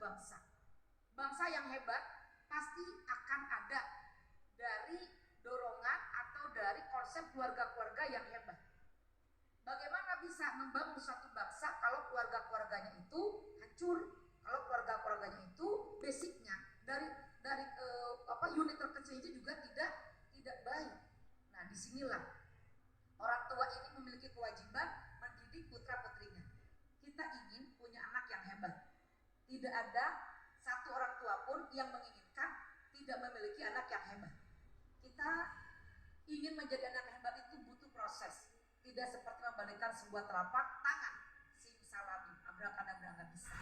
bangsa. Bangsa yang hebat pasti akan ada dari dorongan atau dari konsep keluarga-keluarga yang hebat. Bagaimana bisa membangun suatu bangsa kalau keluarga-keluarganya itu hancur, kalau keluarga-keluarganya itu basicnya dari unit terkecil itu juga tidak baik. Nah, disinilah orang tua ini memiliki kewajiban mendidik putra-putrinya. Kita ingin punya anak yang hebat. Tidak ada satu orang tua pun yang menginginkan tidak memiliki anak yang hebat. Kita ingin menjadi anak yang hebat itu butuh proses. Tidak seperti membalikkan sebuah telapak tangan, simsalabim, abrakadabra, nggak bisa.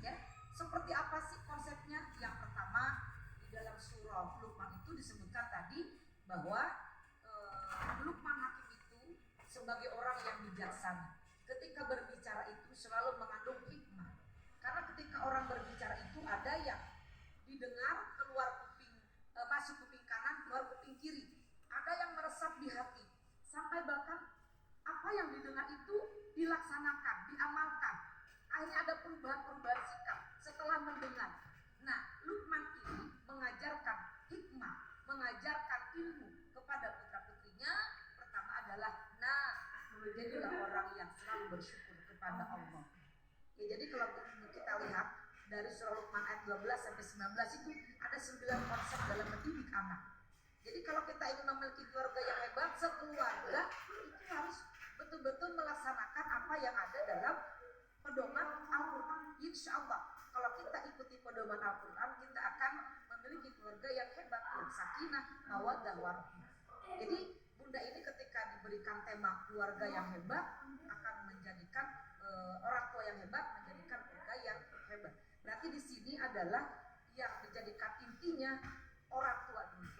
Ya, seperti apa sih konsepnya? Yang pertama, di dalam surah Luqman itu disebutkan tadi bahwa Luqman Hakim itu sebagai orang yang bijaksana. Ketika berbicara itu selalu mengandung hikmah. Karena ketika orang berbicara itu ada yang didengar keluar kuping, masuk kuping kanan, keluar kuping kiri. Ada yang meresap di hati. Sampai bahkan apa yang didengar itu dilaksanakan, diamalkan. Akhirnya ada perubahan-perubahan sikap setelah mendengar. Nah, Luqman ini mengajarkan hikmah, mengajarkan ilmu kepada putra-putrinya. Pertama adalah, jadilah orang yang selalu bersyukur kepada Allah. Ya, jadi kalau kita lihat dari surah Luqman ayat 12 sampai 19 itu ada 9 konsep dalam mendidik anak. Jadi kalau kita ingin memiliki keluarga yang hebat, sekeluarga itu harus betul-betul melaksanakan apa yang ada dalam pedoman Al-Quran. Insya Allah kalau kita ikuti pedoman Al-Quran, kita akan memiliki keluarga yang hebat, yang sakinah, mawaddah, warahmah. Jadi bunda ini ketika diberikan tema keluarga yang hebat akan menjadikan orang tua yang hebat, menjadikan keluarga yang hebat. Berarti di sini adalah yang dijadikan intinya orang tua dulu.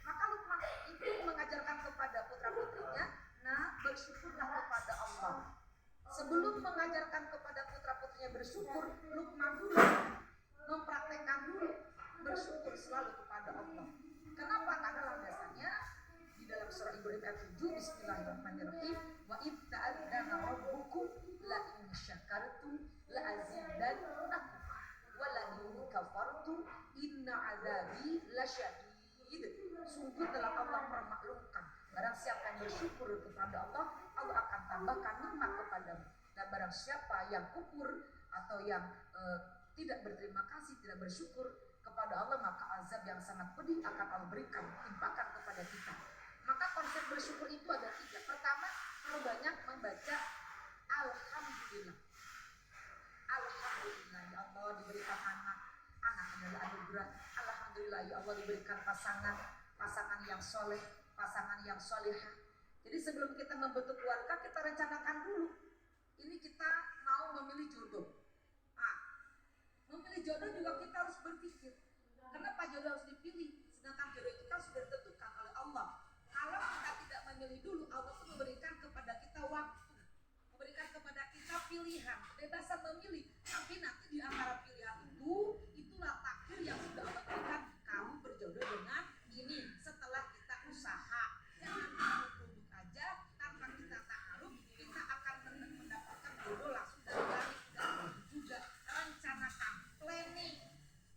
Maka Luqman itu mengajarkan kepada putra-putrinya, bersyukurlah kepada Allah. Sebelum mengajarkan kepada putra-putrinya bersyukur, Luqman dulu mempraktekkan dulu bersyukur selalu kepada Allah. Kenapa? Karena landasannya di dalam surah Ibrahim ayat 7, Bismillahirrahmanirrahim, wa id ta'adzana rabbukum la in syakartum la azidannakum wa la in kafartum inna azabi lasyadid. Sungguh telah Allah permaklumkan, barang siapa yang bersyukur kepada Allah, Allah akan tambahkan nikmat kepadamu. Dan barang siapa yang kufur atau yang tidak berterima kasih, tidak bersyukur kepada Allah, maka azab yang sangat pedih akan Allah berikan, timpakan kepada kita. Maka konsep bersyukur itu ada 3. Pertama, perlu banyak membaca Alhamdulillah. Alhamdulillah, ya Allah diberikan anak adalah anugerah. Alhamdulillah, ya Allah diberikan pasangan yang soleh, pasangan yang solehah. Jadi sebelum kita membentuk keluarga, kita rencanakan dulu. Ini kita mau memilih jodoh. Memilih jodoh juga kita harus berpikir, kenapa jodoh harus dipilih? Sedangkan jodoh itu kan sudah ditentukan oleh Allah. Kalau kita tidak memilih dulu, Allah itu memberikan kepada kita waktu, memberikan kepada kita pilihan, kebebasan memilih. Tapi nanti di antara pilihan itu, itulah takdir yang sudah Allah berikan. Kamu berjodoh dengan ini setelah kita usaha. Jangan kamu duduk aja tanpa kita taaruf, kita akan mendapatkan jodoh langsung dari langit. Dan juga rencanakan, planning,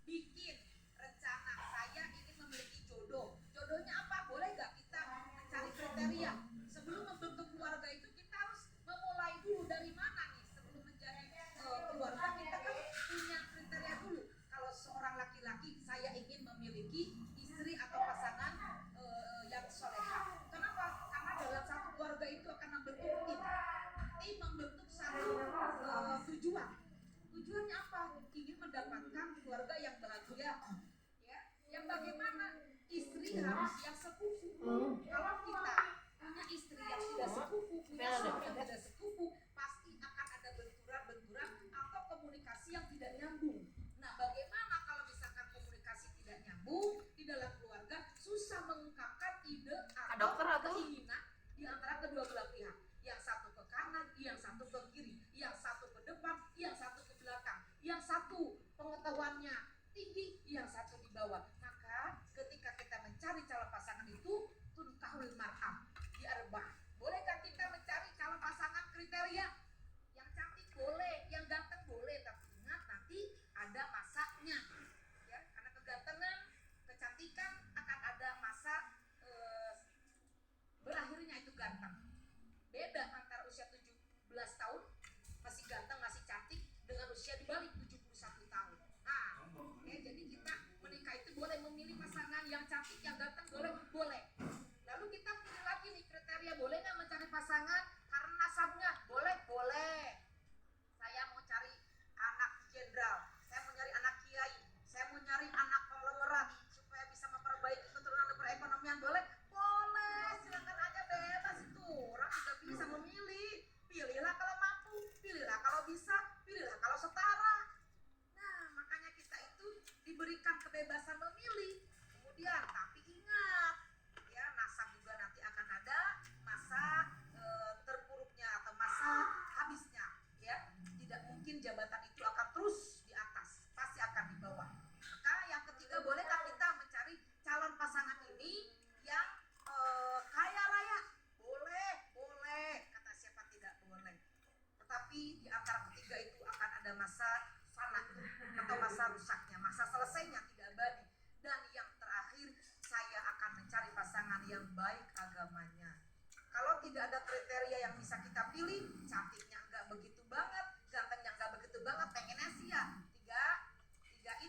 bikin rencana. Saya ingin memiliki jodoh. Jodohnya apa? Boleh gak kita mencari kriteria? Sebelum membentuk keluarga itu kita harus memulai dulu dari mana nih? Sebelum menjadi keluarga kita kan punya kriteria dulu. Kalau seorang laki-laki, saya ingin memiliki istri atau pasangan yang soleha. Kenapa? Karena dalam satu keluarga itu akan membentuk tim membentuk satu tujuan. Tujuannya apa? Ingin mendapatkan keluarga yang bahagia. Ya, yang bagaimana? Istri harus yang sekufu. Kalau kita punya istri yang tidak sekufu, punya suami yang tidak sekufu, pasti akan ada benturan-benturan atau komunikasi yang tidak nyambung. Nah, bagaimana kalau misalkan komunikasi tidak nyambung di dalam keluarga, susah mengungkapkan ide atau keinginan di antara kedua belah pihak. Yang satu ke kanan, yang satu ke kiri, yang satu ke depan, yang satu ke belakang, yang satu pengetahuannya tinggi, yang satu di bawah. Maka ketika kita mencari calon pasangan itu, tunkahul mar'am di arba'ah. Bolehkah kita mencari calon pasangan kriteria? Yang cantik boleh, yang ganteng boleh, tapi ingat nanti ada masa masa rusaknya, masa selesainya tidak abadi. Dan yang terakhir, saya akan mencari pasangan yang baik agamanya. Kalau tidak ada kriteria yang bisa kita pilih, cantiknya enggak begitu banget, gantengnya enggak begitu banget, pengennya sih ya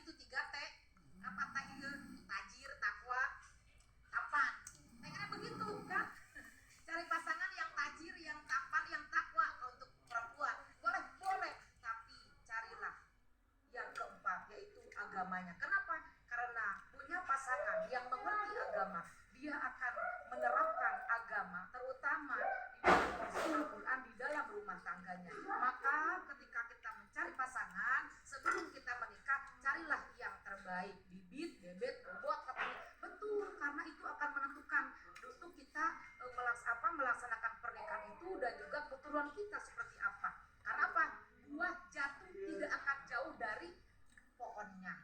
tiga T. Apa T itu? Tajir, takwa, tampan. Pengennya begitu kan? Cari pasangan yang tajir, yang tampan, yang takwa. Untuk perempuan boleh, tapi carilah yang keempat, yaitu agamanya. Kenapa? Karena punya pasangan yang mengerti agama, dia akan menerapkan agama, terutama di dalam porsi Al-Quran, di dalam rumah tangganya. Maka ketika kita mencari pasangan, sebelum kita menikah, carilah yang terbaik. Bibit, bebet, bobot, ketemu. Betul, karena itu akan menentukan untuk kita melaksanakan pernikahan itu, dan juga keturunan kita seperti apa. Karena apa? Buah jatuh tidak akan jauh dari pohonnya.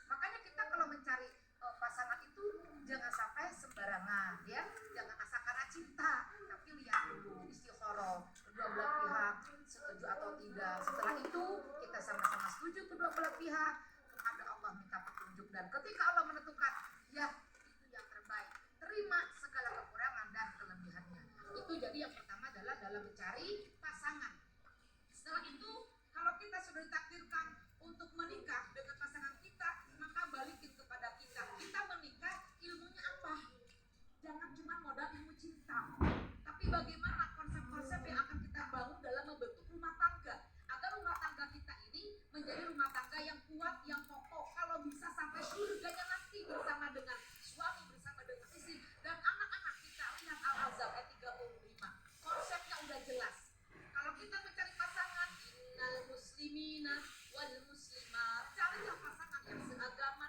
Makanya kita kalau mencari pasangan itu jangan sampai sembarangan, ya. Jangan asal karena cinta, tapi lihat dulu istikharah kedua belah pihak setuju atau tidak. Setelah itu kita sama-sama setuju kedua belah pihak, kepada Allah minta petunjuk, dan ketika Allah menentukan ya itu yang terbaik, terima segala kekurangan dan kelebihannya. Itu jadi yang pertama adalah dalam mencari pasangan. Setelah itu, kalau kita sudah ditakdirkan untuk menikah dengan pasangan kita, maka balikin kepada kita. Kita menikah, ilmunya apa? Jangan cuma modal ilmu cinta, tapi bagaimana konsep-konsep yang akan kita bangun dalam membentuk rumah tangga, agar rumah tangga kita ini menjadi rumah tangga yang kuat, yang kokoh, kalau bisa sampai surganya nanti bersama dengan suami, bersama dengan istri dan anak-anak kita. Lihat Al-Ahzab ayat 35, konsepnya udah jelas. Kalau kita mencari pasangan, innal muslimina wal muslimat, carilah pasangan yang seagama,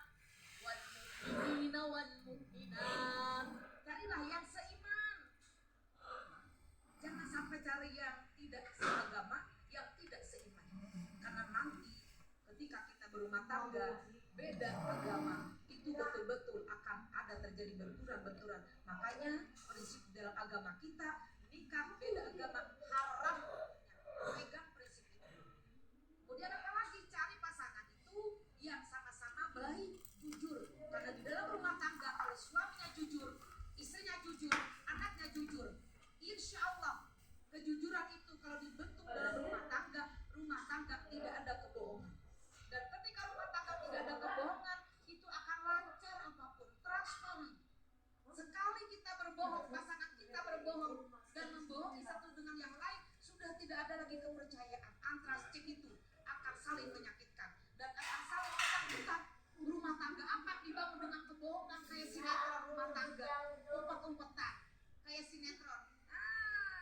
wal mu'minina wal mu'minat, carilah yang seiman. Jangan sampai cari yang tidak seagama, yang tidak seiman. Karena nanti ketika kita berumah tangga beda agama, itu betul-betul akan ada terjadi benturan-benturan. Makanya prinsip dalam agama kita, nikah beda agama haram. Pegang prinsip itu. Kemudian apa lagi? Cari pasangan itu yang sama-sama baik, jujur. Karena di dalam rumah tangga, kalau suaminya jujur, istrinya jujur, anaknya jujur, insya Allah kejujuran itu kalau dibentuk dalam rumah tangga tidak ada kebohongan. Dan ketika rumah tangga tidak ada kebohongan, itu akan lancar apapun, transparan. Sekali kita berbohong, pasangan kita berbohong dan membohongi satu dengan yang lain, sudah tidak ada lagi kepercayaan. Antraks itu akan saling menyakitkan dan akan saling ketakutan. Rumah tangga akan dibangun dengan kebohongan, kayak sinetron rumah tangga, umpet-umpetan, kayak sinetron.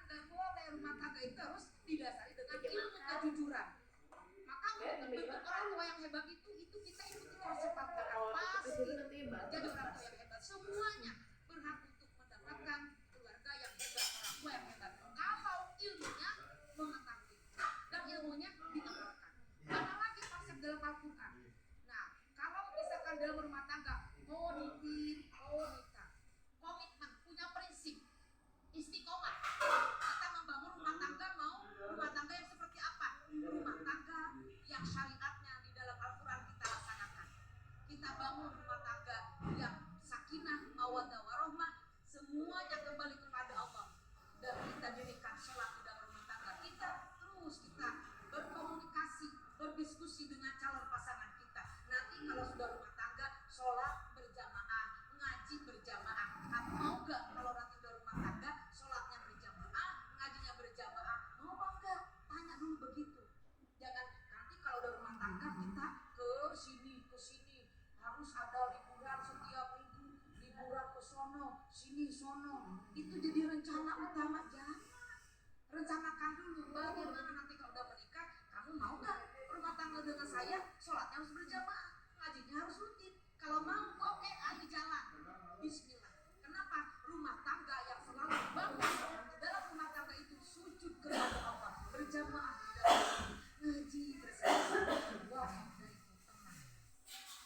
Gak boleh. Rumah tangga itu harus didasari dengan ilmu kejujuran. Maka untuk membentuk orang tua yang hebat itu kita ikuti konsep Al-Quran, pasti jadi orang tua yang hebat. Semuanya berhak untuk mendapatkan keluarga yang hebat, orang tua yang hebat. Kalau ilmunya mengetahui dan ilmunya diamalkan. Mana lagi konsep dalam Al-Quran. Nah, kalau misalkan dalam rumah tangga mau nikah, komitmen, punya prinsip, istiqomah. Kita membangun rumah tangga, mau rumah tangga yang seperti apa? Rumah tangga yang syariatnya di dalam Al-Quran kita laksanakan. Kita bangun rumah tangga yang sakinah, mawaddah warahmah, semuanya kembali kepada Allah. Dan kita dirikan sholat di dalam rumah tangga kita. Terus kita berkomunikasi, berdiskusi dengan calon pasangan kita. Nanti kalau sudah rumah tangga, sholat berjamaah, ngaji berjamaah. Kamu mau gak kalau nanti udah rumah tangga, sholatnya berjamaah, ngajinya berjamaah? Mau apa enggak? Tanya dulu begitu. Jangan nanti kalau udah rumah tangga kita ke sini, harus ada liburan setiap minggu, liburan ke sono, sini, sono. Itu jadi rencana utama. Jangan. Rencanakan dulu bagaimana nanti kalau udah menikah, kamu mau gak rumah tangga dengan saya, sholatnya harus berjamaah, ngajinya harus rutin. Kalau mau, oke, ayo jalan. Bismillah. Kenapa? Rumah tangga yang selalu bangun di dalam rumah tangga itu sujud kepada Allah, berjamaah di dalam ngaji bersama. Wah, dari itu tenang.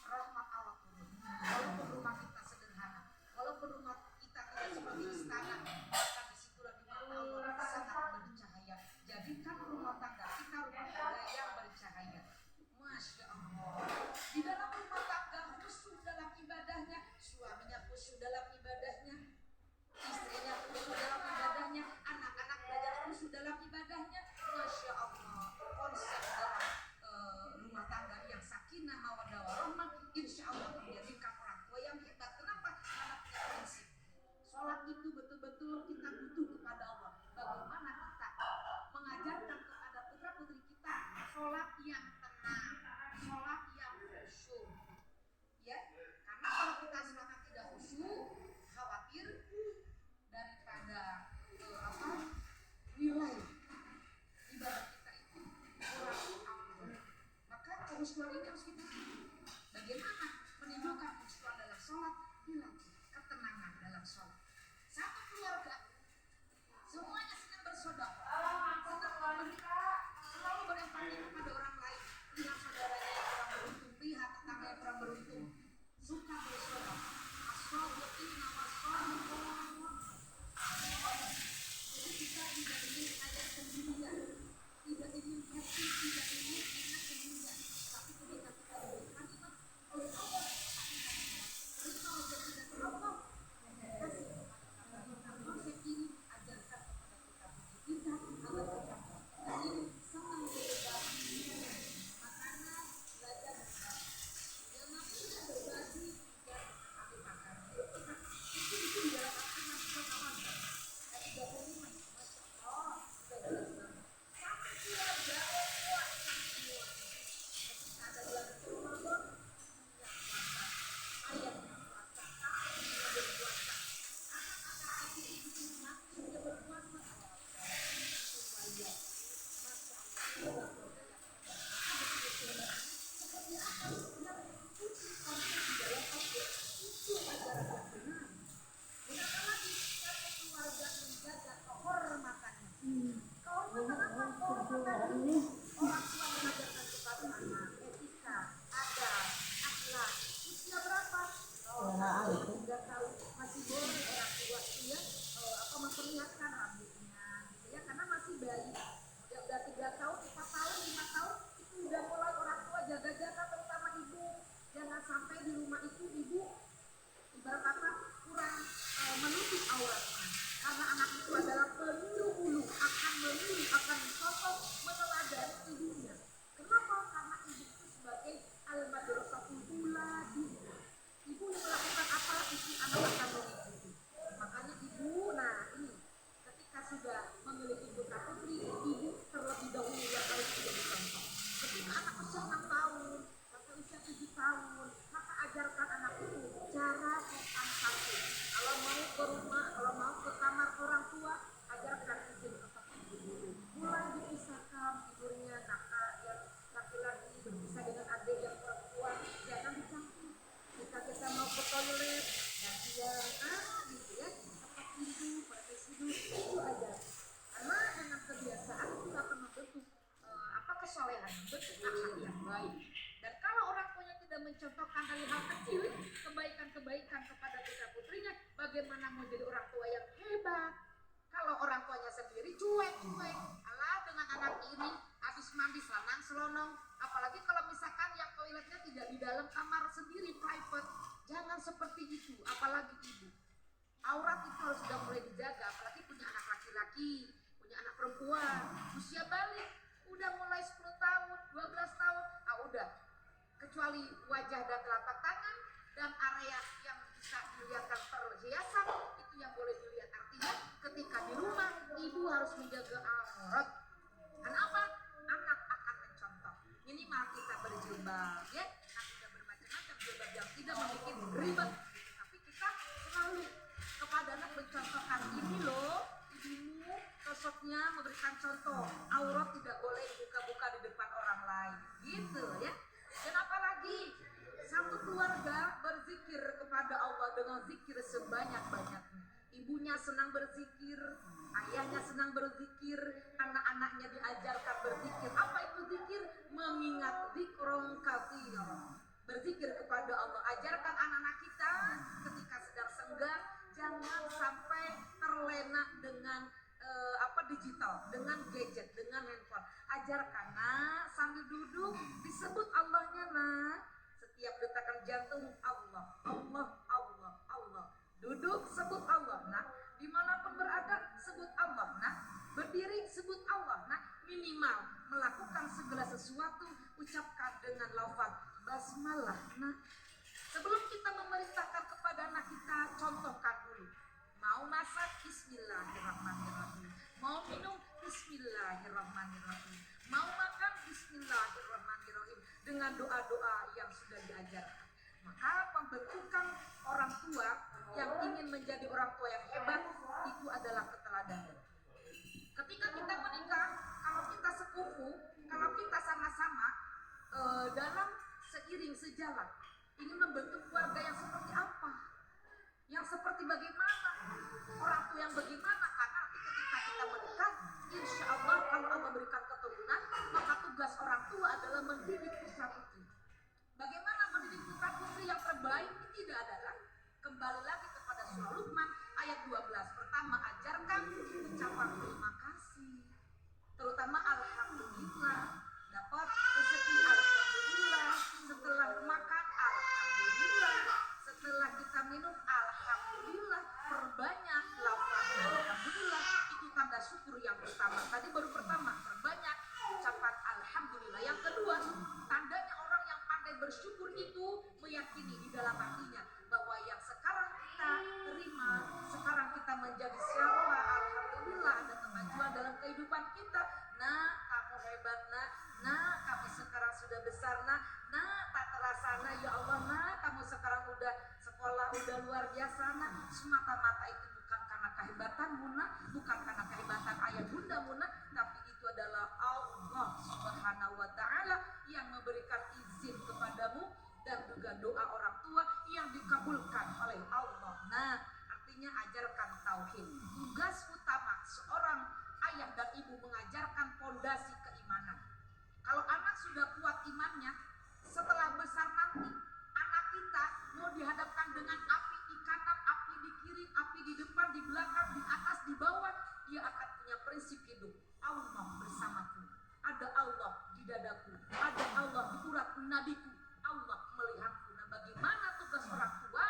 Rahmat Allah turun. Walaupun rumah kita sederhana, walaupun rumah kita tidak seperti istana, maka disitulah memiliki putra putri, ibu terlebih dahulu yang harus menjadi contoh. Ketika anak usia 6 tahun sampai usia 7 tahun, maka ajarkan anak itu cara sopan santun. Kalau mau ke rumah, kalau mau ke kamar orang tua, ajarkan izin kepada ibu dulu. Mulai dipisahkan tidurnya, yang laki-laki berpisah dengan adik yang perempuan, jangan dicampur. Jika kita mau ke toilet, gantian, gitu ya, tempat tidur, tidur, itu aja. Karena dengan kebiasaan itu akan membentuk kesolehan, membentuk akhlak yang baik. Dan kalau orang tuanya tidak mencontohkan dari hal kecil kebaikan-kebaikan kepada putra putrinya, bagaimana mau jadi orang tua yang hebat? Kalau orang tuanya sendiri cuek-cuek, alah dengan anak ini habis mandi selanang selonong, apalagi kalau misalkan yang toiletnya tidak di dalam kamar sendiri private, jangan seperti itu. Apalagi ibu, aurat itu harus sudah mulai dijaga, apalagi punya anak laki-laki, punya anak perempuan, usia balik udah mulai 10 tahun, 12 tahun, udah, kecuali wajah dan telapak tangan dan area yang bisa dilihatkan perhiasan, itu yang boleh dilihat. Artinya ketika di rumah, ibu harus menjaga aurat. Kenapa? Anak akan mencontoh. Minimal kita berjilbab, ya, kita tidak bermacam-macam, jilbab yang tidak membuat ribet, tapi kita selalu kepada anak mencontohkan, ini loh, ibumu sosoknya memberikan contoh, aurat tidak boleh buka-buka di depan orang lain, gitu ya. Dan apalagi satu keluarga berzikir kepada Allah dengan zikir sebanyak-banyaknya. Ibunya senang berzikir, ayahnya senang berzikir, anak-anaknya diajarkan berzikir. Apa itu zikir? Mengingat zikron katsira. Berzikir kepada Allah. Ajarkan anak-anak kita ketika sedang senggang, jangan sampai terlena dengan digital, dengan gadget, dengan handphone. Ajarkan, nak, sambil duduk disebut Allahnya, nak. Setiap detakan jantung, Allah, Allah, Allah, Allah. Duduk sebut Allah, nak. Dimanapun berada sebut Allah, nak. Berdiri sebut Allah, nak. Minimal melakukan segala sesuatu ucapkan dengan lafaz basmalah, nak. Sebelum kita memerintahkan kepada anak kita, contohkan dulu. Mau masak, bismillahirrahmanirrahim. Mau minum, bismillahirrahmanirrahim. Mau makan, bismillahirrahmanirrahim. Dengan doa-doa yang sudah diajarkan. Maka pembentukan orang tua yang ingin menjadi orang tua yang hebat, itu adalah keteladanan. Ketika kita menikah, kalau kita sekufu, kalau kita sama-sama dalam seiring sejalan, ingin membentuk keluarga yang seperti apa? Yang seperti bagaimana? Orang tua yang bagaimana? Karena nanti ketika kita menikah, insya Allah kalau Allah berikan keturunan, maka tugas orang tua adalah mendidik putra putri. Bagaimana mendidik putra putri yang terbaik? Tidak ada lagi. Kembali lagi kepada surah Luqman ayat 12. Pertama, ajarkan ucapan terima kasih, terutama alhamdulillah. Dapat rezeki alhamdulillah, setelah makan alhamdulillah, setelah kita minum alhamdulillah, perbanyak lafaz alhamdulillah, itu tanda syukur yang pertama. Tadi baru pertama, perbanyak ucapan alhamdulillah. Yang kedua, tandanya orang yang pandai bersyukur itu meyakini di dalam hatinya bahwa yang sekarang kita terima, sekarang kita menjadi siapa, alhamdulillah ada kemajuan dalam kehidupan kita. Nah, kamu hebat, nah kamu sekarang sudah besar, nah tak terasa, ya Allah, kamu sekarang udah sekolah, udah luar biasa, semata-mata itu bukan karena kehebatanmu, bukan karena kehebatan ayah bundamu, tapi itu adalah Allah Subhanahu wa ta'ala yang memberikan izin kepadamu dan juga doa orang tua yang dikabulkan oleh Allah. Nah, artinya ajarkan tauhid. Tugas utama seorang ayah dan ibu mengajarkan fondasi keimanan. Kalau anak sudah kuat imannya, setelah besar nanti anak kita mau dihadapkan dengan api di kanan, api di kiri, api di depan, di belakang, di atas, di bawah, dia akan punya prinsip hidup. Allah bersamaku, ada Allah di dadaku, ada Allah di urat nadiku, Allah melihatku. Nah, bagaimana tugas orang tua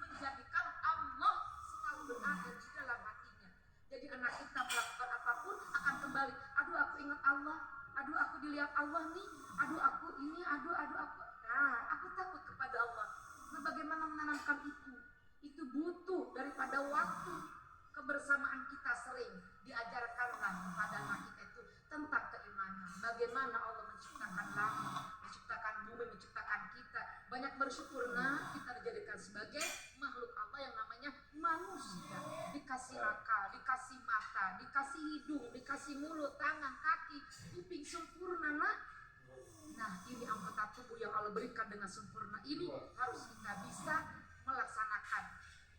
menjadikan Allah selalu berada di dalam hatinya. Jadi anak kita melakukan apapun akan kembali, aduh aku ingat Allah, aduh aku dilihat Allah nih, aduh aku ini, aduh aku. Nah, aku takut kepada Allah. Nah, bagaimana menanamkan itu? Itu butuh daripada waktu. Kebersamaan kita sering diajarkanlah bagaimana Allah menciptakan langit, menciptakan bumi, menciptakan kita. Banyak bersyukur kita dijadikan sebagai makhluk Allah yang namanya manusia. Dikasih akal, dikasih mata, dikasih hidung, dikasih mulut, tangan, kaki, kuping sempurna Nah ini anggota tubuh yang Allah berikan dengan sempurna ini harus kita bisa melaksanakan.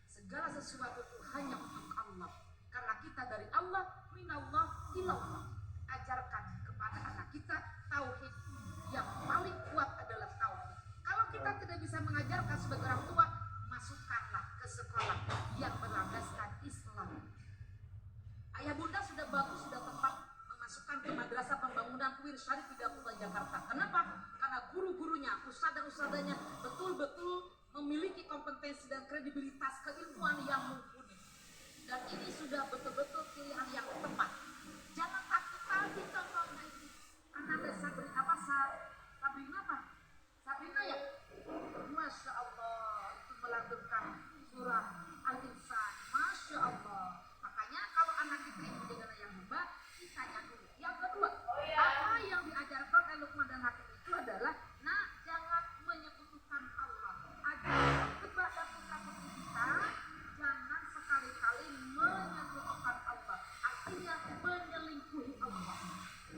Segala sesuatu itu hanya untuk Allah. Karena kita dari Allah, minallah, ilallah. Ajarkan kepada anak kita tauhid. Yang paling kuat adalah tauhid. Kalau kita tidak bisa mengajarkan sebagai orang tua, masukkanlah ke sekolah yang berlandaskan Islam. Ayah bunda sudah bagus, sudah tepat memasukkan ke madrasah pembangunan Kuir Syarif Hidayatullah Jakarta. Kenapa? Karena guru-gurunya, ustadz dan ustadzanya betul-betul memiliki kompetensi dan kredibilitas keilmuan yang mumpuni. Dan ini sudah betul-betul pilihan yang tepat. Jangan takut tadi contohnya ini. Ananda Sabrina apa? Sabrina apa? Sabrina ya? Masya Allah, itu melantunkan surah Al-Insan. Masya Allah. Makanya kalau anak kita ini dengan yang hebat, ditanya dulu. Yang kedua, apa yang diajarkan oleh Luqman dan Hakim itu adalah, nah jangan menyekutukan Allah. Ajarkan kepada putra-putri kita, jangan sekali-kali menyekutukan Allah. Artinya menyelingkuhi Allah.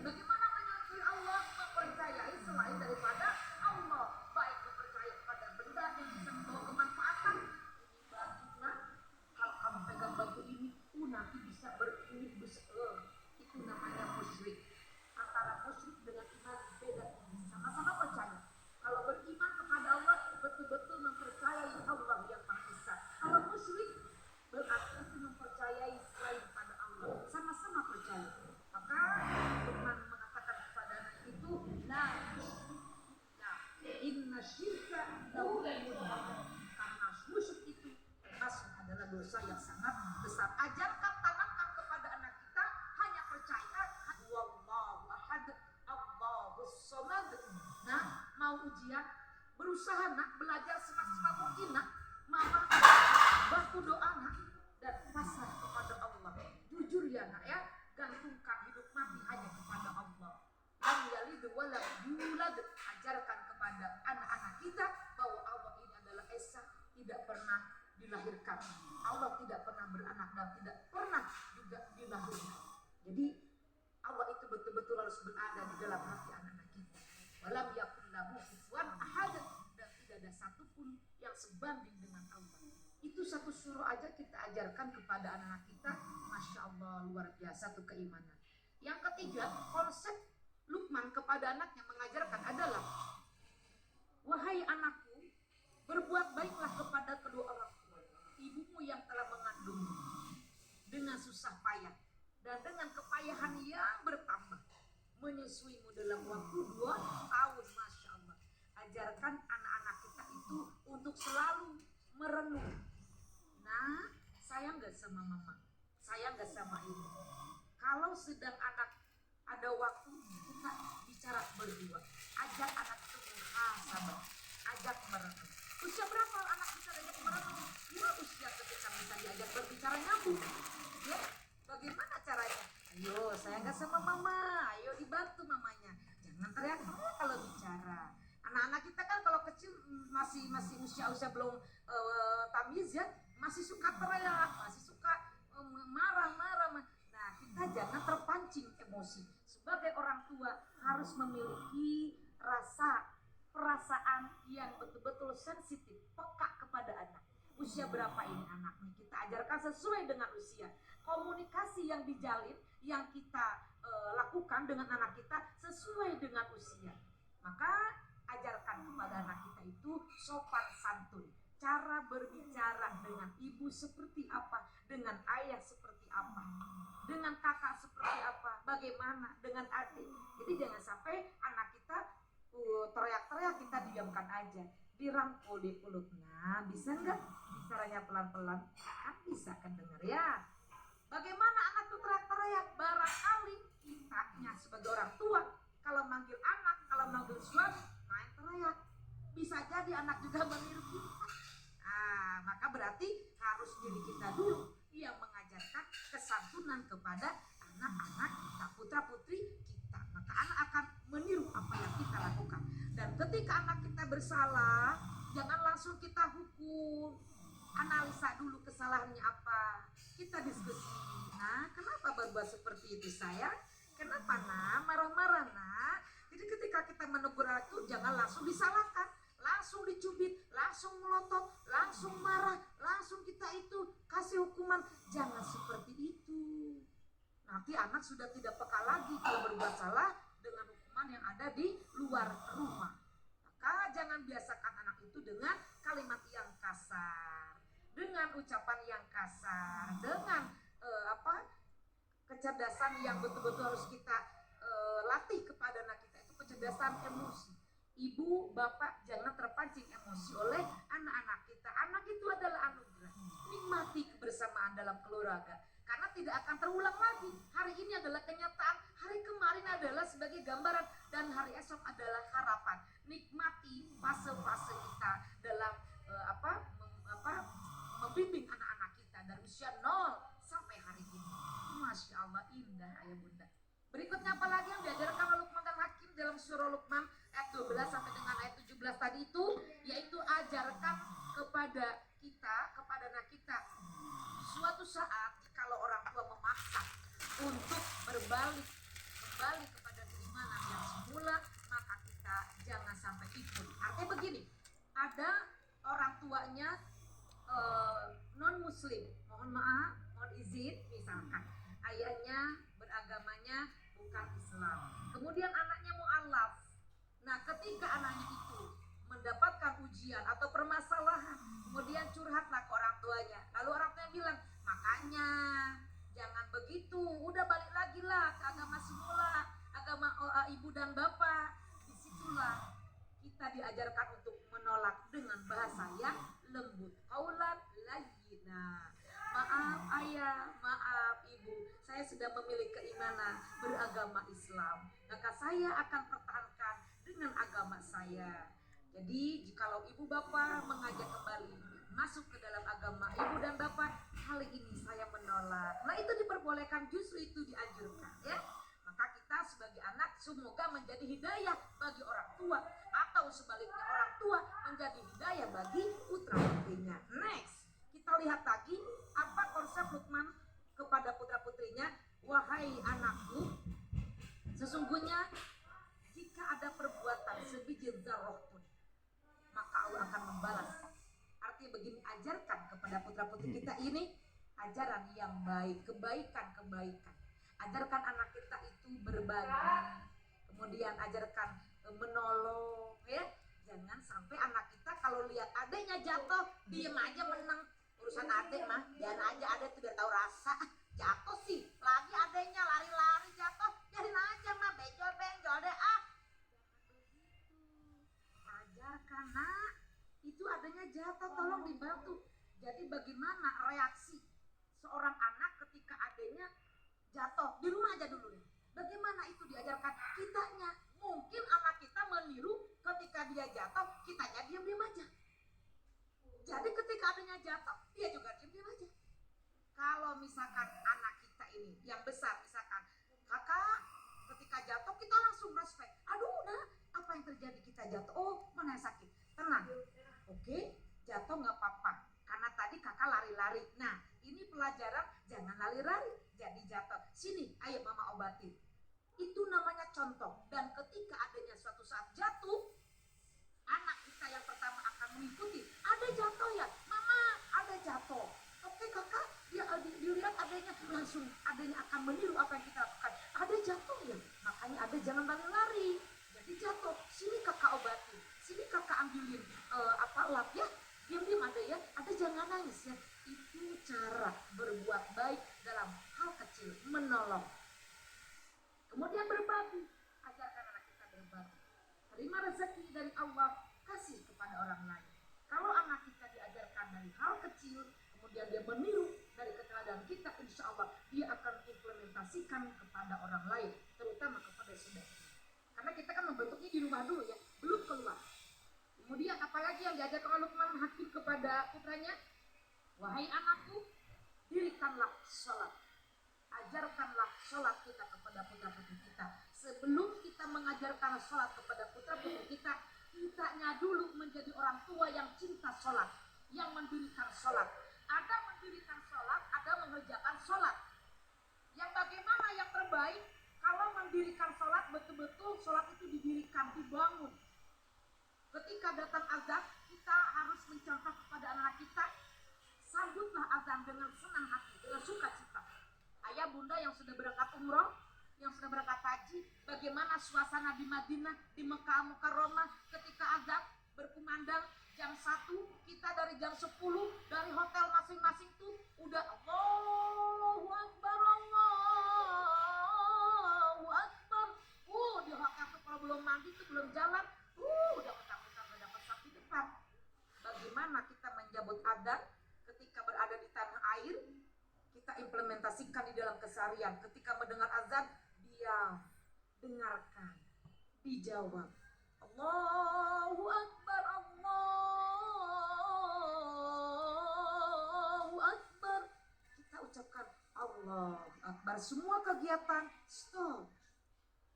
Bagaimana menyelingkuhi Allah? Mempercayai selain daripada Allah. Baik mempercayai pada benda yang bisa membawa kemanfaatan. Ini batu kalau kamu pegang batu ini, nanti bisa berilmu besar. Itu namanya musyrik. Antara musyrik dengan iman beda. Sama-sama percaya. Kalau beriman kepada Allah, betul-betul mempercayai Allah yang Maha Esa. Kalau musyrik, berarti itu mempercayai selain pada Allah. Sama-sama percaya. Maka Tuhan mengatakan kepada anak itu, la inna syirka ladzulmun adzim. Karena musyrik itu termasuk adalah dosa yang sangat besar. Ajarkan, tanamkan kepada anak kita hanya percaya wallahu ahad, Allahus somad. Nah, mau ujian, berusaha belajar semaksimal mungkin mama baku doa dan pasrah kepada Allah. Jujur ya ya, gantungkan hidup mati hanya kepada Allah. Lam yalid wa lam yulad. Ajarkan kepada anak-anak kita bahwa Allah ini adalah Esa, tidak pernah dilahirkan. Allah tidak pernah beranak dan tidak pernah juga dilahirkan. Jadi Allah itu betul-betul harus berada di dalam hati anak-anak kita. Walam yakun lahu kufuwan ahad, dan tidak ada satupun yang sebanding dengan Allah. Itu satu surah aja kita ajarkan kepada anak-anak kita. Masya Allah, luar biasa tuh keimanan. Yang ketiga, konsep Luqman kepada anaknya mengajarkan adalah, wahai anakku, berbuat baiklah kepada kedua orang tua, ibumu yang telah mengandungmu dengan susah payah dan dengan kepayahan yang bertambah, menyusuimu dalam waktu 2 tahun. Masya Allah. Ajarkan anak-anak kita itu untuk selalu merenung. Nah, sayang gak sama mama? Sayang gak sama ibu? Kalau sedang anak ada waktu, kita bicara berdua. Ajak anak itu muhasabah, ajak merenung. Usia berapa anak bisa diajak merenung? Ya usia ketika bisa diajak berbicara nyambung. Ya, bagaimana caranya? Ayo, saya gak sama mama. Ayo dibantu mamanya. Jangan teriak kalau bicara. Anak-anak kita kan kalau kecil masih usia belum tamyiz ya, masih suka teriak, masih suka marah-marah. Nah, kita jangan terpancing emosi. Sebagai orang tua harus memiliki perasaan yang betul-betul sensitif, peka kepada anak. Usia berapa ini anak nih? Kita ajarkan sesuai dengan usia. Komunikasi yang dijalin, yang kita lakukan dengan anak kita sesuai dengan usia. Maka ajarkan kepada anak kita itu sopan santun. Cara berbicara dengan ibu seperti apa, dengan ayah seperti apa, dengan kakak seperti apa, bagaimana dengan adik. Jadi jangan sampai anak kita teriak-teriak, kita diamkan aja, dirangkul di peluk. Nah, bisa nggak bicaranya pelan-pelan? Kan bisa kan dengar ya. Bagaimana anak itu teriak-teriak? Barangkali kitanya sebagai orang tua, kalau manggil anak, kalau manggil suami, main teriak, bisa jadi anak juga meniru kita. Nah, maka berarti harus diri kita dulu yang mengajarkan kesantunan kepada anak-anak kita, putra-putri kita. Maka anak akan apa yang kita lakukan. Dan ketika anak kita bersalah, jangan langsung kita hukum. Analisa dulu kesalahannya apa. Kita diskusi. Nah, kenapa berbuat seperti itu sayang? Kenapa nak? Marah-marah nak? Jadi ketika kita menegur anak itu jangan langsung disalahkan, langsung dicubit, langsung melotot, langsung marah, langsung kita itu kasih hukuman. Jangan seperti itu. Nanti anak sudah tidak peka lagi kalau berbuat salah dengan hukuman yang ada di luar rumah. Maka jangan biasakan anak itu dengan kalimat yang kasar, dengan ucapan yang kasar, dengan kecerdasan yang betul-betul harus kita latih kepada anak kita, itu kecerdasan emosi. Ibu, bapak jangan terpancing emosi oleh anak-anak kita. Anak itu adalah anugerah. Nikmati kebersamaan dalam keluarga, karena tidak akan terulang lagi. Hari ini adalah kenyataan, hari kemarin adalah sebagai gambaran, dan hari esok adalah harapan. Nikmati fase-fase kita dalam membimbing anak-anak kita dari usia 0 sampai hari ini. Masya Allah, indah ayah bunda. Berikutnya apa lagi yang diajarkan oleh Luqman dan Hakim dalam surah Luqman ayat 12 sampai dengan ayat 17 tadi itu, yaitu ajarkan kepada kita, kepada anak kita, suatu saat kalau orang tua memaksa untuk kembali kepada keimanan yang semula, maka kita jangan sampai ikut. Artinya begini, ada orang tuanya non muslim, mohon maaf, mohon izin, misalkan ayahnya beragamanya bukan Islam, kemudian anaknya mu'alaf. Nah, ketika anaknya itu mendapatkan ujian atau permasalahan, kemudian curhatlah ke orang tuanya, lalu orang tuanya bilang, makanya jangan begitu, udah balik lagi lah ke agama semula, agama ibu dan bapak. Disitulah kita diajarkan untuk menolak dengan bahasa yang lembut, qaulan layyina. Maaf ayah, maaf ibu, saya sudah memiliki keimanan beragama Islam, maka saya akan pertahankan dengan agama saya. Jadi jikalau ibu bapak mengajak kembali masuk ke dalam agama ibu dan bapak, kali ini saya menolak. Nah, itu diperbolehkan, justru itu dianjurkan ya. Maka kita sebagai anak semoga menjadi hidayah bagi orang tua, atau sebaliknya orang tua menjadi hidayah bagi putra putrinya. Next, kita lihat lagi apa konsep Luqman kepada putra putrinya. Wahai anakku, sesungguhnya jika ada perbuatan sebiji zarah pun, maka Allah akan membalas. Artinya begini, ajarkan kepada putra putri kita ini ajaran yang baik, kebaikan. Ajarkan anak kita itu berbagi, kemudian ajarkan menolong ya. Jangan sampai anak kita kalau lihat adiknya jatuh, diem aja menang. Urusan adik mah, biar aja adik tuh biar tahu rasa. Jatuh sih, lagi adiknya lari-lari jatuh, biarin aja mah, benjol deh ah. Jangan begitu. Ajarkan nak, itu adanya jatuh, tolong dibantu. Jadi bagaimana reaksi seorang anak ketika adanya jatuh? Di rumah aja dulu deh. Bagaimana itu diajarkan kitanya? Mungkin anak kita meniru, ketika dia jatuh, kitanya diam-diam aja. Jadi ketika adanya jatuh, dia juga diam-diam aja. Kalau misalkan anak kita ini yang besar, misalkan kakak ketika jatuh kita langsung respect. Aduh nah, apa yang terjadi, kita jatuh, oh mana yang sakit, tenang, oke, jatuh nggak apa-apa karena tadi kakak lari-lari. Nah, ini pelajaran, jangan lari-lari jadi jatuh. Sini, ayo mama obatin. Itu namanya contoh. Dan ketika adanya suatu saat jatuh, anak kita yang pertama akan mengikuti. Ada jatuh ya, mama ada jatuh. Oke kakak, dia dilihat adanya, langsung adanya akan meniru apa yang kita lakukan. Ada jatuh ya, makanya ada jangan lari-lari. Jadi jatuh, sini kakak obati, sini kakak ambilin lap ya, diam-diam ada ya, ada jangan nangis ya. Itu cara berbuat baik dalam hal kecil, menolong. Kemudian berbagi, ajarkan anak kita berbagi. Terima rezeki dari Allah, kasih kepada orang lain. Kalau anak kita diajarkan dari hal kecil, kemudian dia meniru dari keteladanan kita, insya Allah dia akan implementasikan kepada orang lain, terutama kepada saudara. Karena kita kan membentuknya di rumah dulu ya, belum keluar. Kemudian apalagi yang diajarkan oleh Luqman Hakim kepada putranya? Wahai anakku, dirikanlah sholat, ajarkanlah sholat kita kepada putra-putri kita. Sebelum kita mengajarkan sholat kepada putra-putri kita, kitanya dulu menjadi orang tua yang cinta sholat, yang mendirikan sholat. Ada mendirikan sholat, ada mengerjakan sholat. Yang bagaimana yang terbaik? Kalau mendirikan sholat, betul-betul sholat itu didirikan, dibangun. Ketika datang azan, kita harus mencontoh kepada anak kita, sambutlah azan dengan senang hati, dengan sukacita. Ayah bunda yang sudah berangkat umroh, yang sudah berangkat haji, bagaimana suasana di Madinah, di Mekah Mukarramah ketika azan berkumandang jam 1, kita dari jam 10 dari hotel masing-masing tuh udah Allahu Akbar, Allahu Akbar. Di hotel tuh kalau belum mandi tuh belum jalan, udah mentang-mentang gak dapat saf di depan. Bagaimana kita menjabut adzan ketika berada di tanah air? Kita implementasikan di dalam keseharian. Ketika mendengar azan, diam, dengarkan, dijawab. Allahu Akbar, Allahu Akbar. Kita ucapkan Allahu Akbar. Semua kegiatan stop.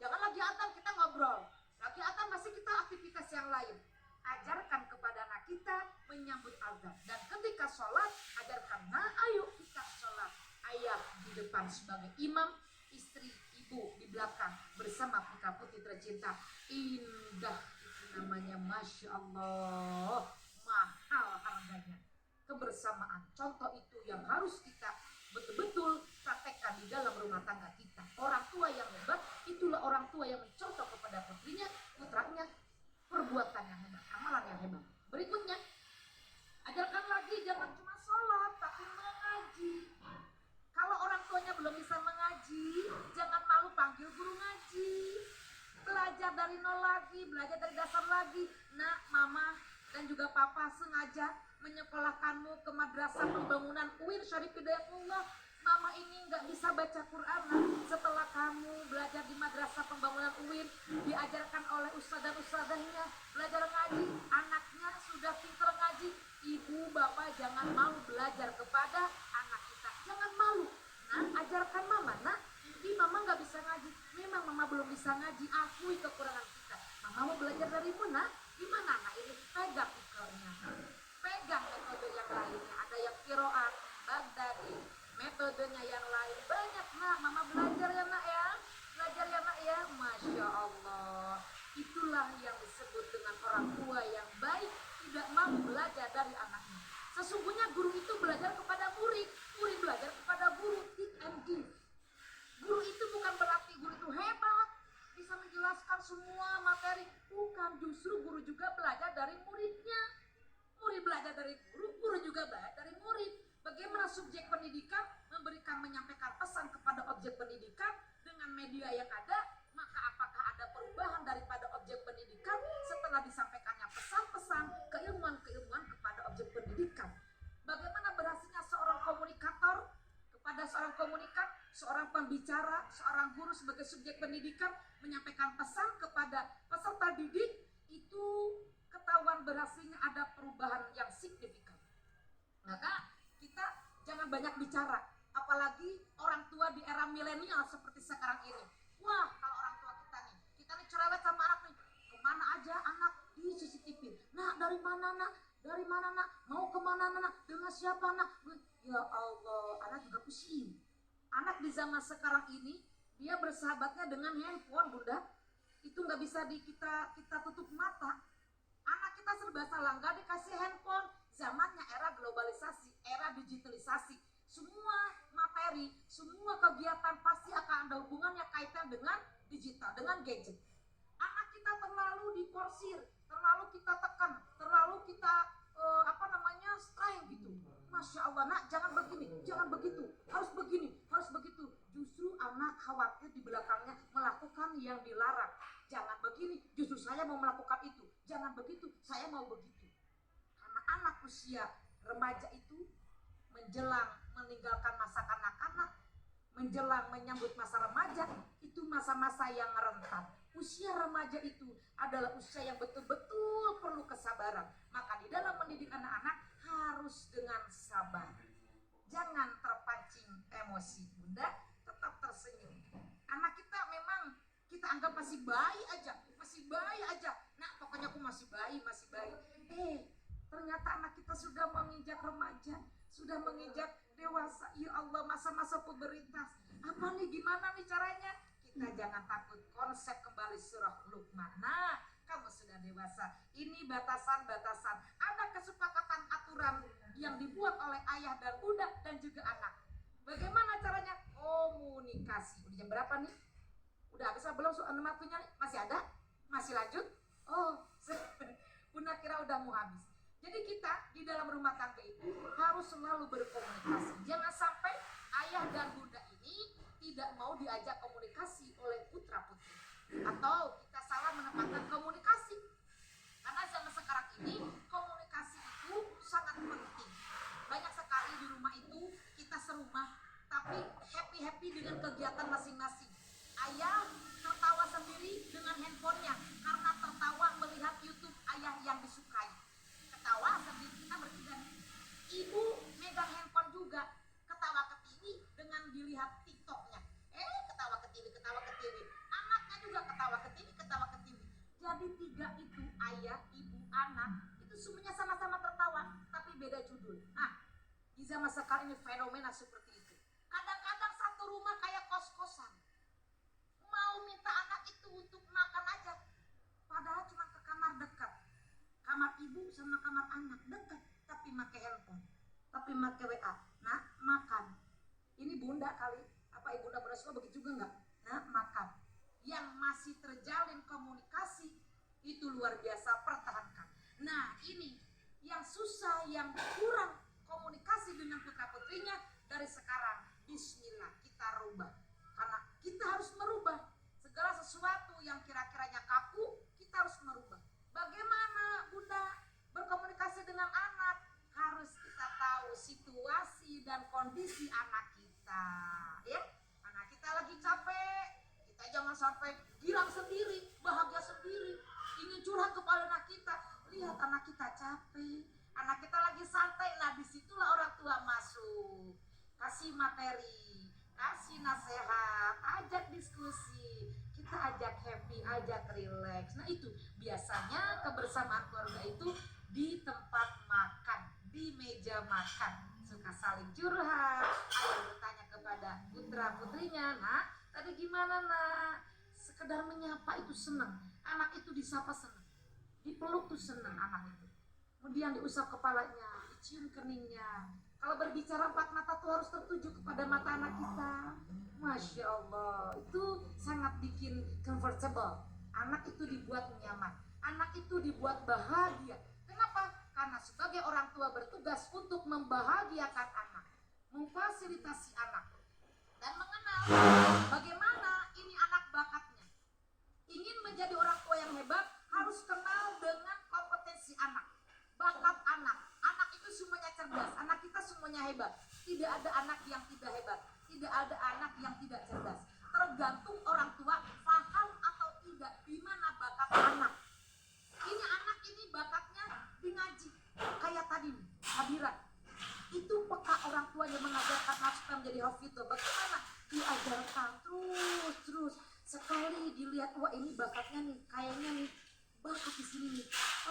Jangan lagi azan kita ngobrol. Lagi azan masih kita aktivitas yang lain. Ajarkan kepada anak kita menyambut azan. Dan ketika sholat, ajarkan, nah ayo kita sholat. Ayah di depan sebagai imam, istri, ibu di belakang bersama putra putri tercinta. Indah itu namanya, Masya Allah, mahal harganya. Kebersamaan, contoh itu yang harus kita betul-betul praktekkan di dalam rumah tangga kita. Orang tua yang hebat, itulah orang tua yang mencontoh kepada putrinya, putranya, perbuatan yang hebat, amalan yang hebat. Berikutnya, ajarkan lagi, jangan cuma sholat, tapi mengaji. Kalau orang tuanya belum bisa mengaji, jangan malu panggil guru ngaji. Belajar dari nol lagi, belajar dari dasar lagi. Nak, mama, dan juga papa sengaja menyekolahkanmu ke madrasah pembangunan UIN Syarif Hidayatullah. Mama ini nggak bisa baca Quran. Setelah kamu belajar di madrasah pembangunan UIN, diajarkan oleh ustadz dan ustadzahnya, belajar ngaji, anaknya sudah pintar ngaji. Ibu, bapak jangan malu belajar kepada anak kita. Jangan malu. Nah, ajarkan mama, nak, ini mama nggak bisa ngaji. Memang mama belum bisa ngaji, akui kekurangan kita. Mama mau belajar darimu, nak. Gimana, nak? Ini pegang ikornya. Pegang metode yang lainnya. Ada yang qiraat, Baghdadi, metodenya yang lain. Banyak, nak. Mama belajar ya, nak ya. Belajar ya, nak ya. Masya Allah. Itulah yang disebut dengan orang tua yang baik, tidak mau belajar dari anaknya. Sesungguhnya guru itu belajar kepada murid, murid belajar kepada guru. Teach and give. Guru itu bukan berarti guru itu hebat, bisa menjelaskan semua materi. Bukan, justru guru juga belajar dari muridnya. Murid belajar dari guru, guru juga belajar dari murid. Bagaimana subjek pendidikan menyampaikan pesan kepada objek pendidikan dengan media yang ada, maka apakah ada perubahan daripada objek pendidikan setelah disampaikannya pesan-pesan keilmuan-keilmuan kepada objek pendidikan? Bagaimana berhasilnya seorang komunikator kepada seorang komunikat, seorang pembicara, seorang guru sebagai subjek pendidikan menyampaikan pesan kepada peserta didik, itu ketahuan berhasilnya ada perubahan yang signifikan. Maka kita jangan banyak bicara, apalagi orang tua di era milenial seperti sekarang ini. Wah, kalau orang tua kita nih cerewet sama anak nih, kemana aja anak di CCTV. Nak, dari mana nak? Dari mana nak? Mau kemana nak? Dengan siapa nak? Ya Allah, anak juga pusing. Anak di zaman sekarang ini, dia bersahabatnya dengan handphone, bunda. Itu nggak bisa kita tutup mata. Anak kita serba salah, nggak dikasih handphone. Zamannya era globalisasi, era digitalisasi. Semua materi, semua kegiatan pasti akan ada hubungannya kaitan dengan digital, dengan gadget. Anak kita terlalu diporsir, terlalu kita tekan, terlalu kita strain gitu. Masya Allah, nak, jangan begini, jangan begitu, harus begini, harus begitu. Justru anak khawatir di belakangnya melakukan yang dilarang. Jangan begini, justru saya mau melakukan itu. Jangan begitu, saya mau begitu. Karena anak usia remaja itu menjelang meninggalkan masa kanak-kanak, menjelang menyambut masa remaja, itu masa-masa yang rentan. Usia remaja itu adalah usia yang betul-betul perlu kesabaran. Maka di dalam mendidik anak-anak harus dengan sabar. Jangan terpancing emosi, bunda. Tetap tersenyum. Anak kita memang kita anggap masih bayi aja. Nah, pokoknya aku masih bayi. Ternyata anak kita sudah menginjak remaja, sudah menginjak dewasa. Ya Allah, masa-masa pubertas. Apa nih, gimana nih caranya? Kita jangan takut, konsep kembali surah Luqman. Nah, kamu sudah dewasa. Ini batasan-batasan. Ada kesepakatan aturan yang dibuat oleh ayah dan bunda dan juga anak. Bagaimana caranya? Komunikasi. Udah jam berapa nih? Udah habis belum soal waktunya? Masih ada? Masih lanjut? Oh, Bunda kira udah mau habis. Jadi kita di dalam rumah tangga itu harus selalu berkomunikasi. Jangan sampai ayah dan bunda ini tidak mau diajak komunikasi oleh putra putri, atau kita salah menempatkan komunikasi. Karena zaman sekarang ini komunikasi itu sangat penting. Banyak sekali di rumah itu kita serumah tapi happy dengan kegiatan masing-masing. Ayah tertawa sendiri dengan handphonenya karena tertawa melihat YouTube ayah yang disukai. Ketawa sendiri kita bertiga. Ibu megang handphone juga, ketawa ke TV dengan dilihat TikToknya. Ketawa ke TV. Anaknya juga ketawa ke TV. Jadi tiga itu, ayah, ibu, anak, itu semuanya sama-sama tertawa, tapi beda judul. Nah, di zaman sekarang ini fenomena seperti itu. Kadang-kadang satu rumah kayak kos-kosan. Mau minta anak itu untuk makan aja, padahal cuma ke kamar dekat. Kamar ibu sama kamar anak dekat, tapi pakai handphone, tapi pakai WA. Nah, makan. Ini bunda kali, apa ibu bunda suka begitu juga enggak? Nah, makan. Yang masih terjalin komunikasi itu luar biasa, pertahankan. Nah, ini yang susah, yang kurang komunikasi dengan putra putrinya dari sekarang. Bismillah, kita rubah. Karena kita harus merubah segala sesuatu yang kira-kiranya kaku, kita harus merubah. Bagaimana bunda berkomunikasi dengan anak? Harus kita tahu situasi dan kondisi anak kita, ya. Anak kita lagi capek, kita jangan sampai hilang sendiri, bahagia sendiri, ingin curhat kepada anak kita. Lihat anak kita capek, anak kita lagi santai. Nah, disitulah orang tua masuk, kasih materi, kasih nasihat, ajak diskusi, kita ajak happy, ajak relax. Nah, itu biasanya kebersamaan keluarga itu di tempat makan, di meja makan, suka saling curhat, ayah bertanya kepada putra putrinya. Nah, tadi gimana nak? Sekedar menyapa itu senang, anak itu disapa senang, dipeluk tuh senang anak itu. Kemudian diusap kepalanya, dicium keningnya. Kalau berbicara empat mata tuh harus tertuju kepada mata anak kita. Masya Allah, itu sangat bikin comfortable. Anak itu dibuat nyaman, anak itu dibuat bahagia. Kenapa? Karena sebagai orang tua bertugas untuk membahagiakan anak, memfasilitasi anak, dan mengenal bagaimana ini anak bakatnya. Ingin menjadi orang tua yang hebat, harus kenal dengan kompetensi anak, bakat anak. Anak itu semuanya cerdas, anak kita semuanya hebat. Tidak ada anak yang tidak hebat, tidak ada anak yang tidak cerdas. Tergantung orang tua paham atau tidak di mana bakat anak. Ini anak ini bakatnya di ngaji, kayak tadi nih, hadirat. Itu peka orang tuanya mengajarkan supaya menjadi hafidh. Bagaimana? Diajarkan terus. Sekali dilihat, wah ini bakatnya nih,